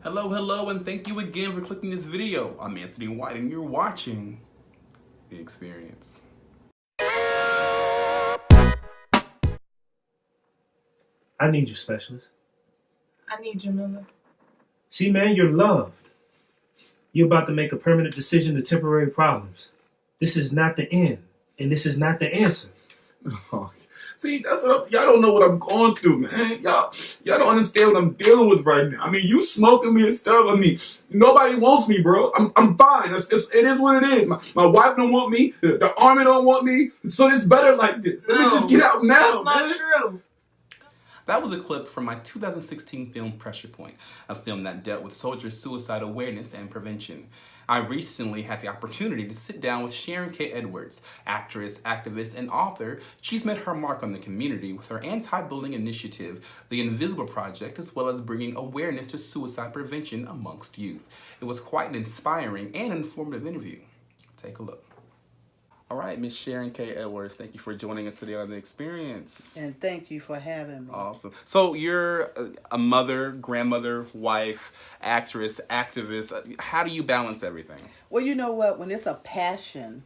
Hello, hello, and thank you again for clicking this video. I'm Anthony White, and you're watching The Experience. I need you, specialist. I need you, Miller. See, man, you're loved. You're about to make a permanent decision to temporary problems. This is not the end, and this is not the answer. Oh, see, y'all don't know what I'm going through, man. Y'all don't understand what I'm dealing with right now. I mean, you smoking me and stuff. I mean, nobody wants me, bro. I'm fine. It is what it is. My wife don't want me. The army don't want me. So it's better like this. Let me just get out now, That's not true. That was a clip from my 2016 film Pressure Point, a film that dealt with soldiers' suicide awareness and prevention. I recently had the opportunity to sit down with Sharon Kaye Edwards, actress, activist, and author. She's made her mark on the community with her anti-bullying initiative, The Invisible Project, as well as bringing awareness to suicide prevention amongst youth. It was quite an inspiring and informative interview. Take a look. All right, Miss Sharon Kaye Edwards, thank you for joining us today on The Experience. And thank you for having me. Awesome. So you're a mother, grandmother, wife, actress, activist. How do you balance everything? Well, you know what? When it's a passion,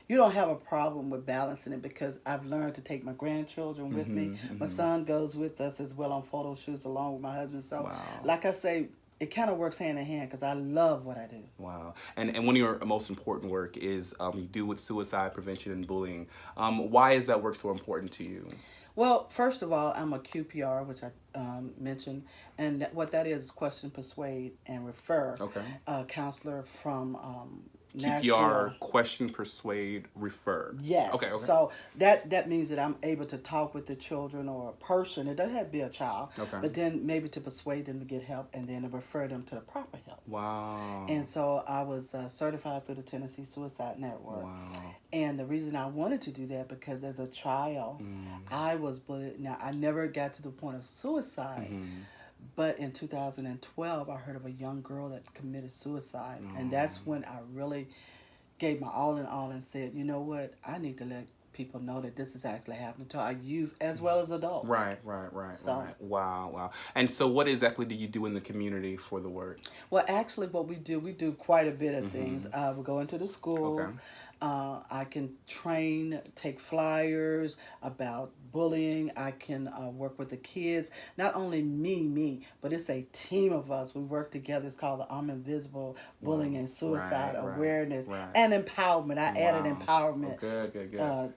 you don't have a problem with balancing it because I've learned to take my grandchildren with me. My son goes with us as well on photo shoots along with my husband. So, Wow. like I say, it kind of works hand in hand because I love what I do. Wow. And one of your most important work is you do with suicide prevention and bullying. Why is that work so important to you? Well, first of all, I'm a QPR, which I mentioned, and what that is question, persuade, and refer. Okay. Counselor from QPR, question, persuade, refer. Yes. Okay. So that means that I'm able to talk with the children or a person. It doesn't have to be a child. Okay. But then maybe to persuade them to get help and then to refer them to the proper help. Wow. And so I was certified through the Tennessee Suicide Network. Wow. And the reason I wanted to do that because as a child, I was bullied. Now, I never got to the point of suicide. But in 2012, I heard of a young girl that committed suicide. And that's when I really gave my all in all and said, you know what, I need to let people know that this is actually happening to our youth as well as adults. Right. Wow. And so what exactly do you do in the community for the work? Well, actually what we do quite a bit of things. We go into the schools. Okay. I can train, take flyers about bullying. I can work with the kids. Not only me, but it's a team of us. We work together. It's called the I'm Invisible Bullying and Suicide Awareness and Empowerment. I added empowerment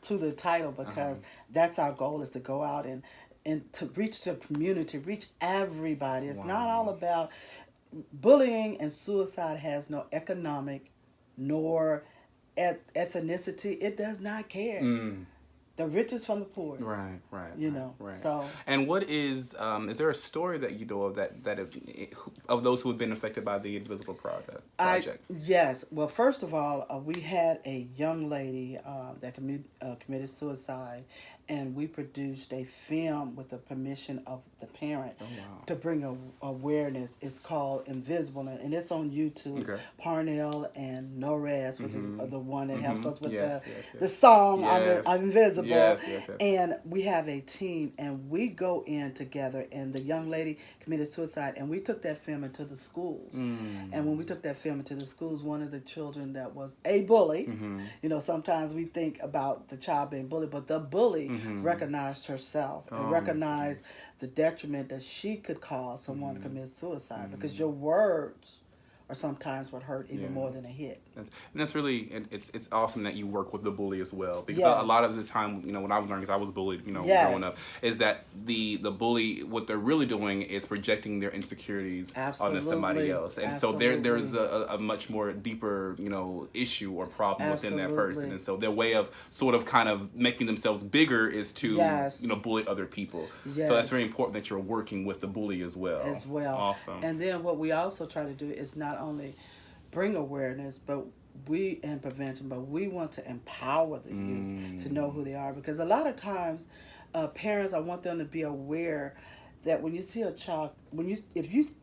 to the title because that's our goal, is to go out and to reach the community, reach everybody. It's not all about bullying, and suicide has no economic nor ethnicity. It does not care. The richest from the poorest. Right. You know. So. And what is there a story that you know of of those who have been affected by the Invisible Project? Yes. Well, first of all, we had a young lady that committed suicide, and we produced a film with the permission of the parent to bring awareness. It's called Invisible, and it's on YouTube. Okay. Parnell and Norez, which is the one that helps us with the song I'm Invisible. Yes. And we have a team, and we go in together, and the young lady committed suicide, and we took that film into the schools. And when we took that film into the schools, one of the children that was a bully, you know, sometimes we think about the child being bullied, but the bully recognized herself and recognized the detriment that she could cause someone to commit suicide, because your words or sometimes what hurt even more than a hit. And that's really, it's awesome that you work with the bully as well, because a lot of the time, you know, when I was learning, because I was bullied, you know, growing up, is that the bully, what they're really doing is projecting their insecurities onto somebody else, and so there's a much more deeper, you know, issue or problem within that person, and so their way of sort of kind of making themselves bigger is to you know, bully other people. So that's very important that you're working with the bully as well. Awesome. And then what we also try to do is not only bring awareness, but we want to empower the youth to know who they are, because a lot of times parents, I want them to be aware that when you see a child,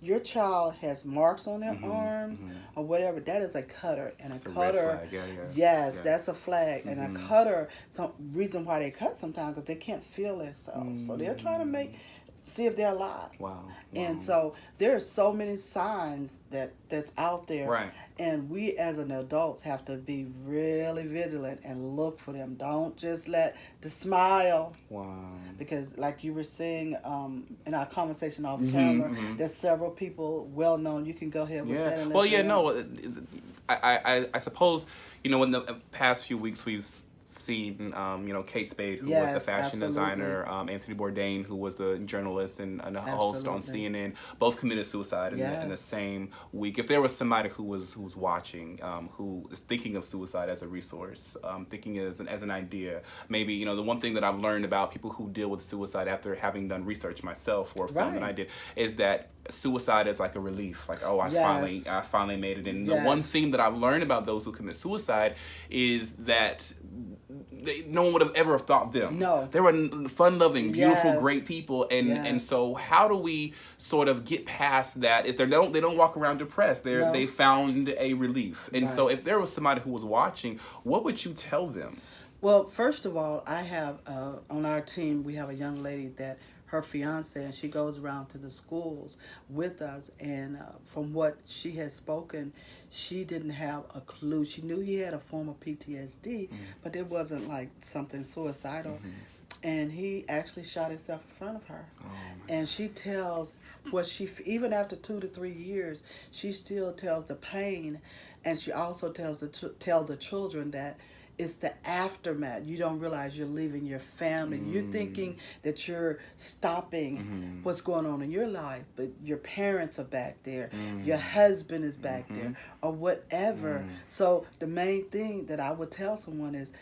your child has marks on their arms or whatever, that is a cutter, and a cutter, that's a flag, and a cutter. Some reason why they cut sometimes because they can't feel themselves, so they're trying to make see if they're alive. Wow. And so there are so many signs that's out there. Right. And we as an adults have to be really vigilant and look for them. Don't just let the smile. Wow. Because like you were saying in our conversation off camera, there's several people well known. You can go ahead with that. And Well, let yeah, them know. no. I suppose, in the past few weeks we've seen, Kate Spade, who was the Yes, fashion absolutely. designer, Anthony Bourdain, who was the journalist and a host on Absolutely. CNN, both committed suicide in the same week. If there was somebody who was watching, who is thinking of suicide as a resource, thinking as an idea, maybe, the one thing that I've learned about people who deal with suicide after having done research myself for a film that I did is that suicide is like a relief. Like, oh, I finally made it. And the one thing that I've learned about those who commit suicide is that no one would have ever thought them. No. They were fun-loving, beautiful, Yes. great people, and so how do we sort of get past that? If they don't walk around depressed, they found a relief. And so if there was somebody who was watching, what would you tell them? Well, first of all, I have on our team we have a young lady that her fiance, and she goes around to the schools with us, and from what she has spoken, she didn't have a clue. She knew he had a form of PTSD, but it wasn't like something suicidal. And he actually shot himself in front of her. And she tells even after 2 to 3 years, she still tells the pain, and she also tells the children that it's the aftermath. You don't realize you're leaving your family. You're thinking that you're stopping what's going on in your life, but your parents are back there. Your husband is back there, or whatever. So the main thing that I would tell someone is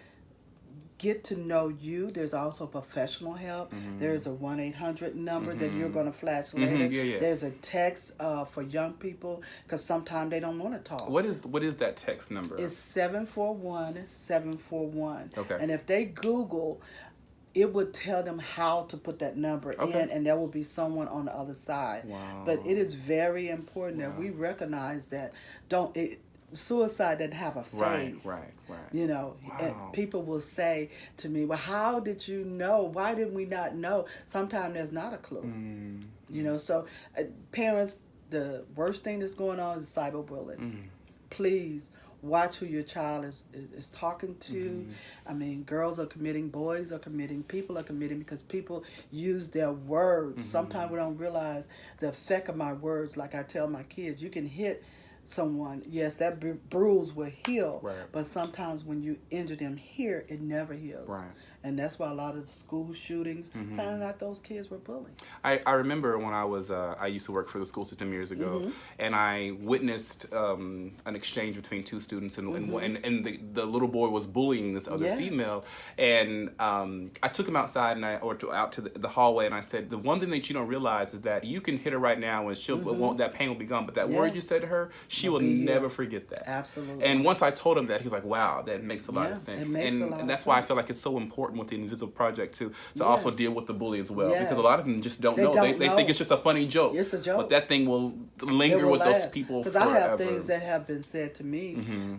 get to know you. There's also professional help. There's a 1-800 number that you're going to flash later. There's a text for young people because sometimes they don't want to talk. What is that text number? It's 741-741. Okay. And if they Google, it would tell them how to put that number in, and there will be someone on the other side. Wow. But it is very important that we recognize that suicide doesn't have a face. Right. And people will say to me, well, how did you know? Why did we not know? Sometimes there's not a clue. So parents, the worst thing that's going on is cyberbullying. Please watch who your child is talking to. I mean, girls are committing, boys are committing, people are committing because people use their words. Sometimes we don't realize the effect of my words. Like I tell my kids, you can hit someone, yes, that bruise will heal, but sometimes when you injure them here, it never heals. And that's why a lot of the school shootings found out those kids were bullied. I remember when I used to work for the school system years ago, and I witnessed an exchange between two students, and the little boy was bullying this other female, and I took him outside out to the hallway, and I said, the one thing that you don't realize is that you can hit her right now, and that pain will be gone, but that word you said to her, she will never forget that. Absolutely. And once I told him that, he was like, wow, that makes a lot of sense. And that's why I feel like it's so important with the Invisible Project to also deal with the bully as well. Because a lot of them just don't know. They think it's just a funny joke. It's a joke. But that thing will linger with those people forever. Because I have things that have been said to me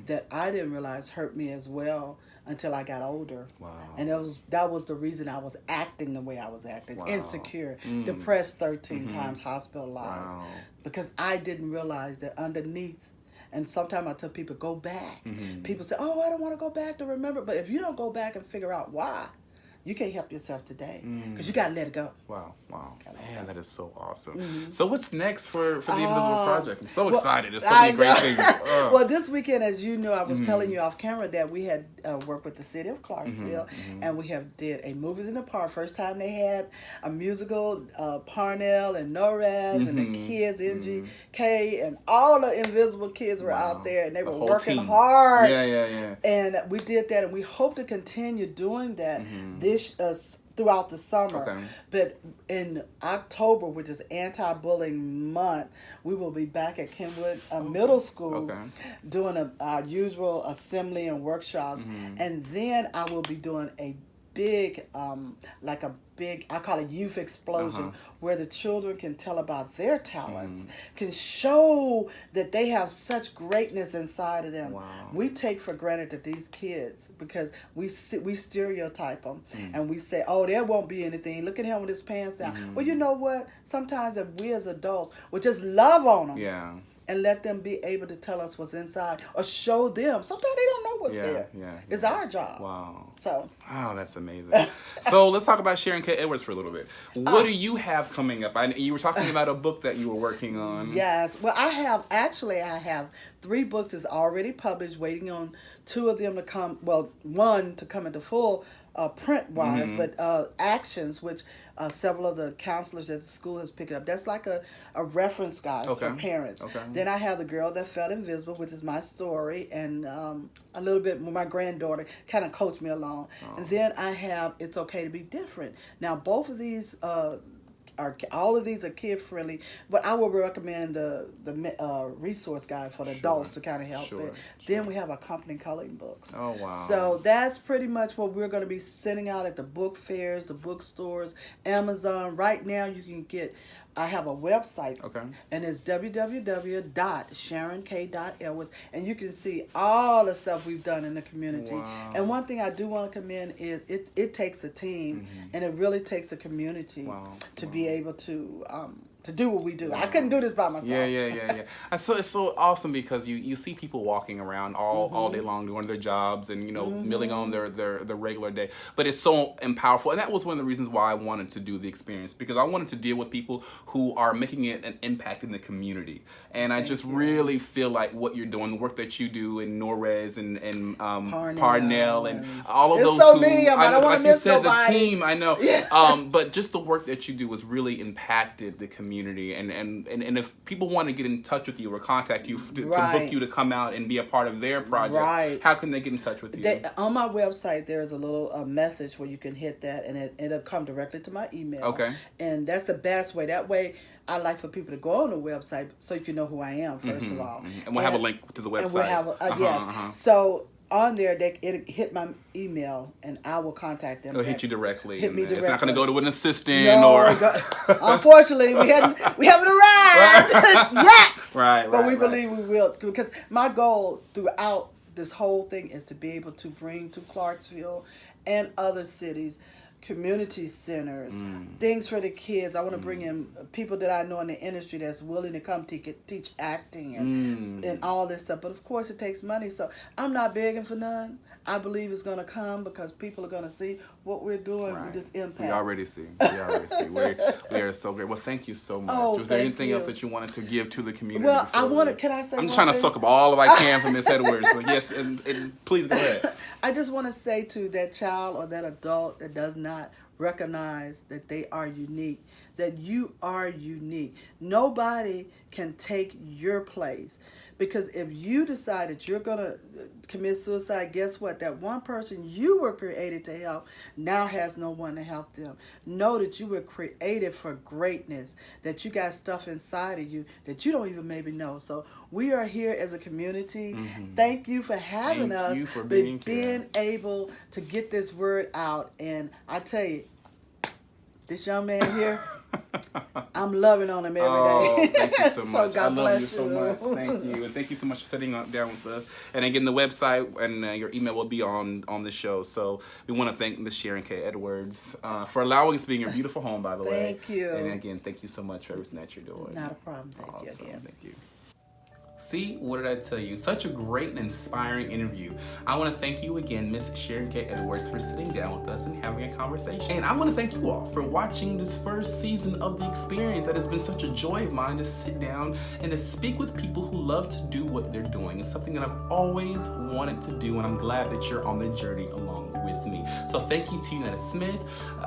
that I didn't realize hurt me as well until I got older. Wow. And that was the reason I was acting the way I was acting. Insecure, depressed 13 times, hospitalized. Wow. Because I didn't realize that underneath, and sometimes I tell people, go back. People say, oh, I don't want to go back to remember. But if you don't go back and figure out why, you can't help yourself today because you got to let it go. Wow. Man, that is so awesome. So what's next for the Invisible Project? I'm so excited. There's so many great things. Well, this weekend, as you know, I was telling you off camera that we had worked with the city of Clarksville, and we have did a Movies in the Park. First time they had a musical, Parnell and Norez and the kids, NG, Kaye, and all the Invisible kids were out there, and they were working hard. Yeah. And we did that, and we hope to continue doing that throughout the summer. Okay. But in October, which is anti-bullying month, we will be back at Kenwood Middle School doing our usual assembly and workshops. And then I will be doing a big, I call it youth explosion, where the children can tell about their talents, can show that they have such greatness inside of them. Wow. We take for granted that these kids, because we stereotype them, and we say, oh, there won't be anything. Look at him with his pants down. Well, you know what? Sometimes if we as adults would just love on them. Yeah. And let them be able to tell us what's inside, or show them. Sometimes they don't know what's there. It's our job. Wow. So. Wow, that's amazing. So let's talk about Sharon Kaye Edwards for a little bit. What do you have coming up? You were talking about a book that you were working on. Yes. Well, I have 3 books that's already published, waiting on 2 of them to come. Well, 1 to come into full print wise, but Actions, which several of the counselors at the school has picked up. That's like a reference guide for parents. Okay. Then I have The Girl That Felt Invisible, which is my story, and a little bit my granddaughter kind of coached me along. And then I have It's Okay to Be Different. Now, both of these all of these are kid friendly, but I would recommend the resource guide for the adults to kind of help it. Then we have accompanying coloring books. Oh wow! So that's pretty much what we're going to be sending out at the book fairs, the bookstores, Amazon. Right now, you can get. I have a website, and it's www.sharonk.edwards, and you can see all the stuff we've done in the community. Wow. And one thing I do want to commend is it takes a team, and it really takes a community to be able to do what we do. I couldn't do this by myself. Yeah. So it's so awesome because you see people walking around all day long doing their jobs and milling on their regular day. But it's so powerful, and that was one of the reasons why I wanted to do the experience, because I wanted to deal with people who are making it an impact in the community. And I just really feel like what you're doing, the work that you do in Norres and Parnell and all of those so who many of them. I don't want to miss said nobody. the team, I know. Yeah. But just the work that you do has really impacted the community. And if people want to get in touch with you or contact you to book you to come out and be a part of their project, how can they get in touch with you? On my website, there's a little message where you can hit that, and it'll come directly to my email. Okay. And that's the best way. That way, I like for people to go on the website so you can know who I am, first of all. And we'll have a link to the website. And we'll have yes. So on there, it'll hit my email, and I will contact them. It'll hit you directly. Hit me directly. It's not going to go to an assistant Unfortunately, we haven't arrived yet. But we believe we will, because my goal throughout this whole thing is to be able to bring to Clarksville and other cities community centers, things for the kids. I want to bring in people that I know in the industry that's willing to come teach acting and all this stuff. But of course, it takes money. So I'm not begging for none. I believe it's going to come because people are going to see what we're doing with this impact. We already see. We are so great. Well, thank you so much. Was there anything else that you wanted to give to the community? Well, can I say I'm trying to suck up all of I can from Ms. Edwards. So yes, and please go ahead. I just want to say to that child or that adult that does not recognize that they are unique, that you are unique. Nobody can take your place. Because if you decide that you're going to commit suicide, guess what? That one person you were created to help now has no one to help them. Know that you were created for greatness, that you got stuff inside of you that you don't even maybe know. So we are here as a community. Thank you for having us. Thank you for being able to get this word out. And I tell you, this young man here, I'm loving on him every day. Thank you so much. God I love bless you so much. Thank you. And thank you so much for sitting down with us. And again, the website and your email will be on the show. So we want to thank Ms. Sharon Kaye Edwards for allowing us to be in your beautiful home, by the way. Thank you. And again, thank you so much for everything that you're doing. Not a problem. Thank you again. Thank you. See, what did I tell you? Such a great and inspiring interview. I want to thank you again, Miss Sharon Kaye Edwards, for sitting down with us and having a conversation. And I want to thank you all for watching this first season of The Experience. That has been such a joy of mine to sit down and to speak with people who love to do what they're doing. It's something that I've always wanted to do, and I'm glad that you're on the journey along with me. So thank you to Unetta Smith,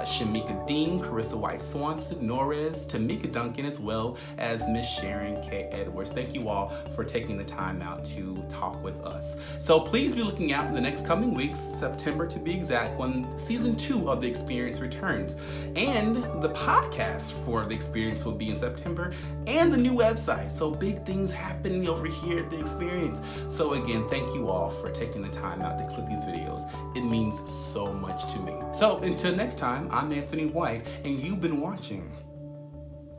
Shamika Dean, Carissa White Swanson, Norres, Tamika Duncan, as well as Miss Sharon Kaye Edwards. Thank you all for taking the time out to talk with us. So please be looking out in the next coming weeks, September to be exact, when season 2 of The Experience returns. And the podcast for The Experience will be in September, and the new website. So big things happening over here at The Experience. So again, thank you all for taking the time out to click these videos. It means so much to me. So until next time, I'm Anthony White, and you've been watching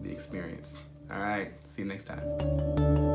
The Experience. All right, see you next time.